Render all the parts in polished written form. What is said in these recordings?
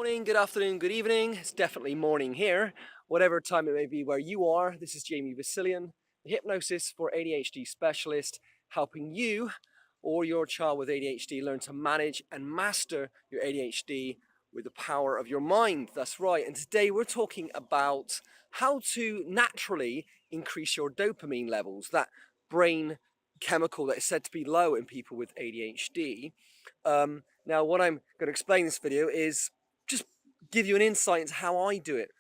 Morning, good afternoon, good evening. It's definitely morning here. Whatever time it may be where you are, this is Jamie Vasilian, the Hypnosis for ADHD specialist, helping you or your child with ADHD learn to manage and master your ADHD with the power of your mind. That's right. And today we're talking about how to naturally increase your dopamine levels, that brain chemical that is said to be low in people with ADHD. Now, what I'm going to explain in this video is just give you an insight into how I do it.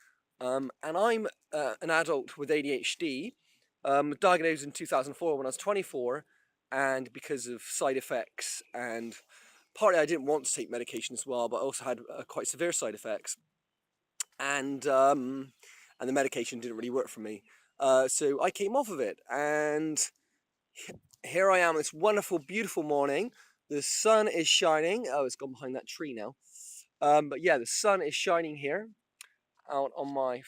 And I'm an adult with ADHD, diagnosed in 2004 when I was 24, and because of side effects, and partly I didn't want to take medication as well, but I also had quite severe side effects, and the medication didn't really work for me. So I came off of it, and here I am this wonderful, beautiful morning. The sun is shining. Oh, it's gone behind that tree now. But yeah, the sun is shining here out on my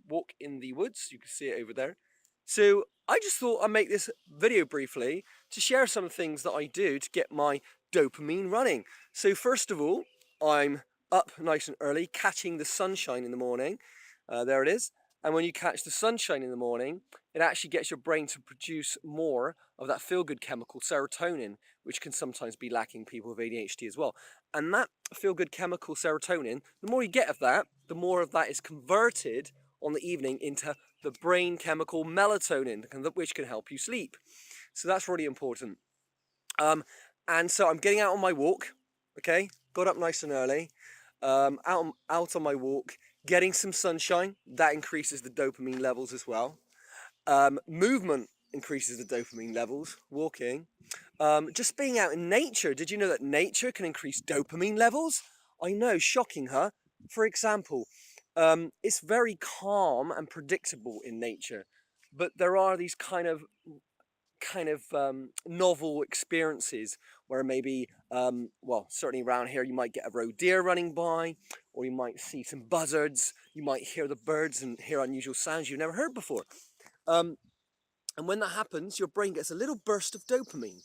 walk in the woods. You can see it over there. So I just thought I'd make this video briefly to share some things that I do to get my dopamine running. So first of all, I'm up nice and early, catching the sunshine in the morning. There it is. And when you catch the sunshine in the morning, it actually gets your brain to produce more of that feel-good chemical, serotonin, which can sometimes be lacking in people with ADHD as well. And that feel-good chemical, serotonin, the more you get of that, the more of that is converted on the evening into the brain chemical melatonin, which can help you sleep. So that's really important. And so I'm getting out on my walk, okay? Got up nice and early, out on my walk, getting some sunshine. That increases the dopamine levels as well. Movement increases the dopamine levels, walking. Just being out in nature. Did you know that nature can increase dopamine levels? I know, shocking, huh? For example, it's very calm and predictable in nature, but there are these kind of novel experiences where maybe, well, certainly around here you might get a roe deer running by, or you might see some buzzards, you might hear the birds and hear unusual sounds you've never heard before. And when that happens, your brain gets a little burst of dopamine.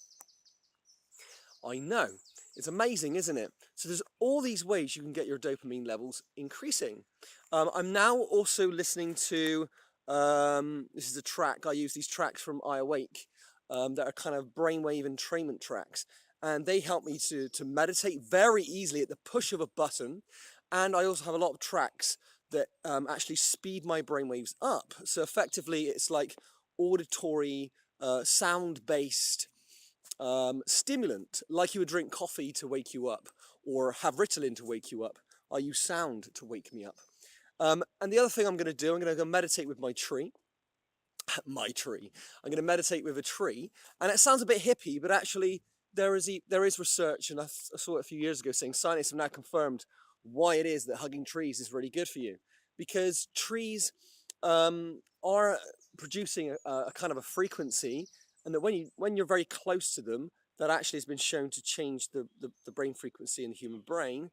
I know, it's amazing, isn't it? So there's all these ways you can get your dopamine levels increasing. I'm now also listening to, this is a track, I use these tracks from I Awake, that are kind of brainwave entrainment tracks. And they help me to meditate very easily at the push of a button. And I also have a lot of tracks that actually speed my brainwaves up. So effectively, it's like auditory, sound-based stimulant, like you would drink coffee to wake you up, or have Ritalin to wake you up. I use sound to wake me up. And the other thing I'm going to do, I'm going to go meditate with my tree. I'm going to meditate with a tree, and it sounds a bit hippie, but actually there is research, and I saw it a few years ago, saying scientists have now confirmed why it is that hugging trees is really good for you, because trees are producing a kind of a frequency, and that when you're very close to them, that actually has been shown to change the brain frequency in the human brain,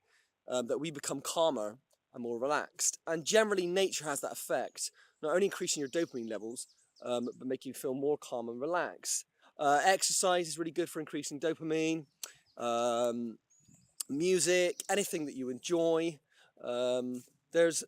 that we become calmer and more relaxed. And generally nature has that effect, not only increasing your dopamine levels, but making you feel more calm and relaxed. Exercise is really good for increasing dopamine. Music, anything that you enjoy. There's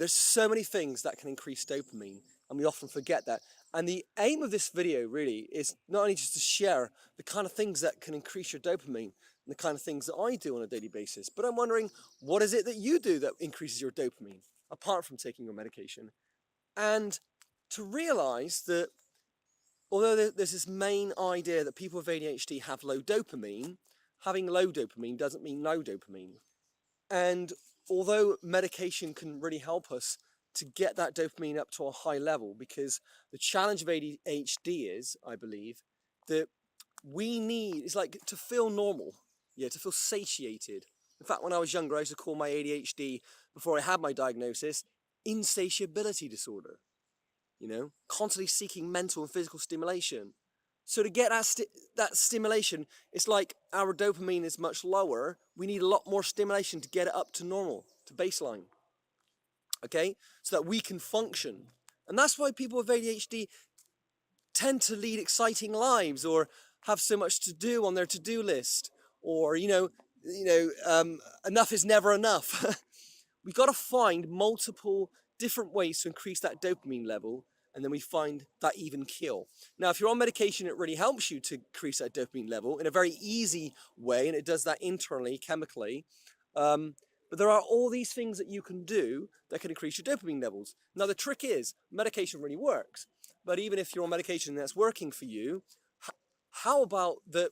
so many things that can increase dopamine, and we often forget that. And the aim of this video really is not only just to share the kind of things that can increase your dopamine and the kind of things that I do on a daily basis, but I'm wondering, what is it that you do that increases your dopamine, apart from taking your medication? And to realize that although there's this main idea that people with ADHD have low dopamine, having low dopamine doesn't mean no dopamine. And although medication can really help us to get that dopamine up to a high level, because the challenge of ADHD is, I believe, that it's like to feel normal, to feel satiated. In fact, when I was younger, I used to call my ADHD, before I had my diagnosis, insatiability disorder. Constantly seeking mental and physical stimulation. So to get that stimulation, it's like our dopamine is much lower. We need a lot more stimulation to get it up to normal, to baseline. Okay? So that we can function. And that's why people with ADHD tend to lead exciting lives, or have so much to do on their to-do list, or, enough is never enough. We got to find multiple different ways to increase that dopamine level, and then we find that even kill. Now, if you're on medication, it really helps you to increase that dopamine level in a very easy way, and it does that internally, chemically. But there are all these things that you can do that can increase your dopamine levels. Now, the trick is, medication really works. But even if you're on medication that's working for you, how about that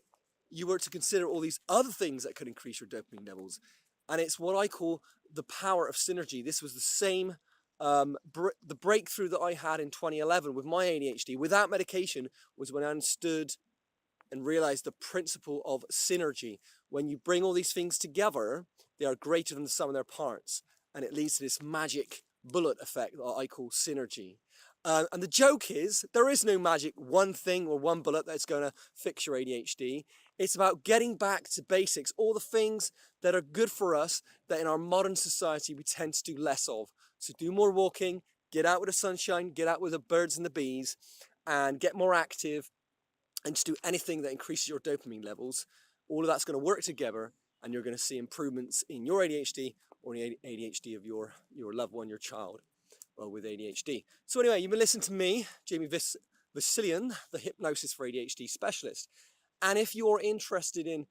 you were to consider all these other things that could increase your dopamine levels? And it's what I call the power of synergy. This was the same, the breakthrough that I had in 2011 with my ADHD without medication was when I understood and realized the principle of synergy. When you bring all these things together, they are greater than the sum of their parts. And it leads to this magic bullet effect that I call synergy. And the joke is, there is no magic one thing or one bullet that's going to fix your ADHD. It's about getting back to basics, all the things that are good for us that in our modern society we tend to do less of. So do more walking, get out with the sunshine, get out with the birds and the bees, and get more active, and just do anything that increases your dopamine levels. All of that's going to work together, and you're going to see improvements in your ADHD or the ADHD of your loved one, your child, well, with ADHD. So anyway, you've been listening to me, Jamie Vasilian, the Hypnosis for ADHD specialist. And if you're interested in,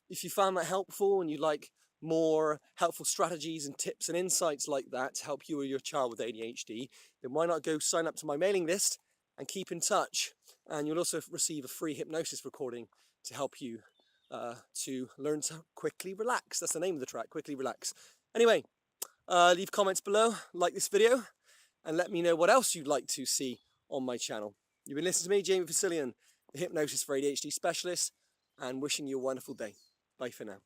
if you found that helpful and you'd like more helpful strategies and tips and insights like that to help you or your child with ADHD, then why not go sign up to my mailing list and keep in touch. And you'll also receive a free hypnosis recording to help you to learn to quickly relax. That's the name of the track, Quickly Relax. Anyway, leave comments below, like this video, and let me know what else you'd like to see on my channel. You've been listening to me, Jamie Vasilian, the Hypnosis for ADHD specialist, and wishing you a wonderful day. Bye for now.